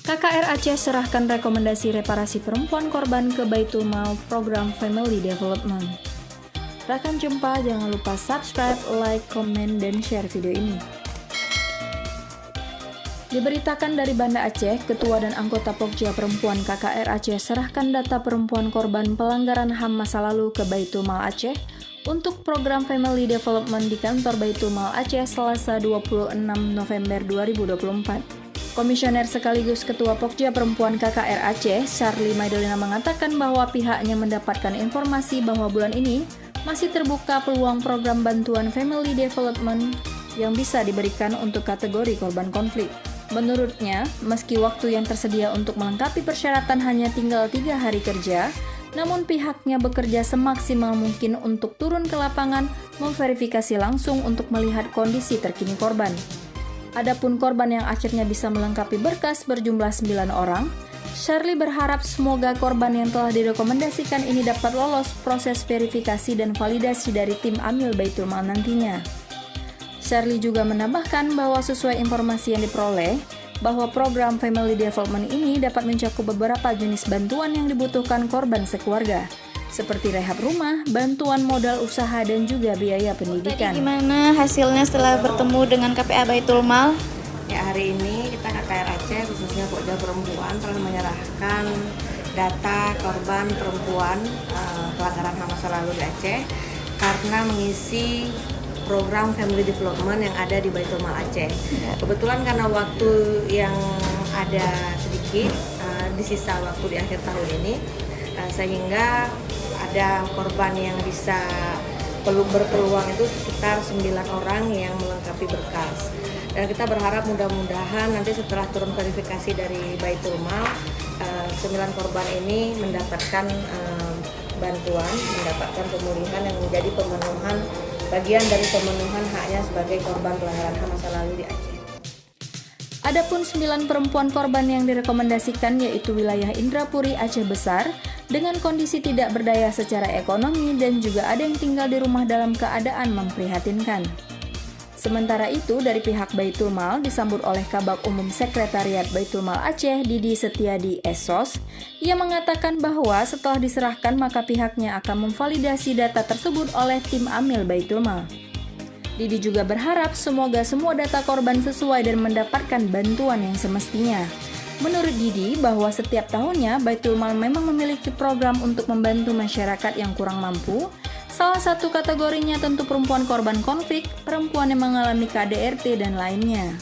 KKR Aceh serahkan rekomendasi reparasi perempuan korban ke Baitul Mal Program Family Development. Rekan jumpa, jangan lupa subscribe, like, komen, dan share video ini. Diberitakan dari Banda Aceh, Ketua dan anggota Pokja Perempuan KKR Aceh serahkan data perempuan korban pelanggaran HAM masa lalu ke Baitul Mal Aceh untuk program Family Development di kantor Baitul Mal Aceh Selasa 26 November 2024. Komisioner sekaligus Ketua Pokja Perempuan KKR Aceh, Charlie Maidolina mengatakan bahwa pihaknya mendapatkan informasi bahwa bulan ini masih terbuka peluang program bantuan Family Development yang bisa diberikan untuk kategori korban konflik. Menurutnya, meski waktu yang tersedia untuk melengkapi persyaratan hanya tinggal 3 hari kerja, namun pihaknya bekerja semaksimal mungkin untuk turun ke lapangan memverifikasi langsung untuk melihat kondisi terkini korban. Adapun korban yang akhirnya bisa melengkapi berkas berjumlah 9 orang, Charlie berharap semoga korban yang telah direkomendasikan ini dapat lolos proses verifikasi dan validasi dari tim Amil Baitul Mal nantinya. Charlie juga menambahkan bahwa sesuai informasi yang diperoleh, bahwa program Family Development ini dapat mencakup beberapa jenis bantuan yang dibutuhkan korban sekeluarga, seperti rehab rumah, bantuan modal usaha, dan juga biaya pendidikan. Tadi gimana hasilnya setelah bertemu dengan KPA Baitul Mal? Ya, hari ini kita KKR Aceh khususnya Pokja Perempuan telah menyerahkan data korban perempuan pelanggaran HAM masa lalu di Aceh karena mengisi program Family Development yang ada di Baitul Mal Aceh. Kebetulan karena waktu yang ada sedikit, di sisa waktu di akhir tahun ini, sehingga ada korban yang bisa berpeluang itu sekitar 9 orang yang melengkapi berkas. Dan kita berharap mudah-mudahan nanti setelah turun verifikasi dari Baitul Mal, 9 korban ini mendapatkan bantuan, mendapatkan pemulihan yang menjadi pemenuhan bagian dari pemenuhan haknya sebagai korban pelanggaran HAM masa lalu di Aceh. Adapun 9 perempuan korban yang direkomendasikan yaitu wilayah Indrapuri Aceh Besar dengan kondisi tidak berdaya secara ekonomi dan juga ada yang tinggal di rumah dalam keadaan memprihatinkan. Sementara itu, dari pihak Baitul Mal disambut oleh Kabag Umum Sekretariat Baitul Mal Aceh, Didi Setiadi Esos, ia mengatakan bahwa setelah diserahkan maka pihaknya akan memvalidasi data tersebut oleh tim Amil Baitul Mal. Didi juga berharap semoga semua data korban sesuai dan mendapatkan bantuan yang semestinya. Menurut Didi, bahwa setiap tahunnya Baitul Mal memang memiliki program untuk membantu masyarakat yang kurang mampu. Salah satu kategorinya tentu perempuan korban konflik, perempuan yang mengalami KDRT, dan lainnya.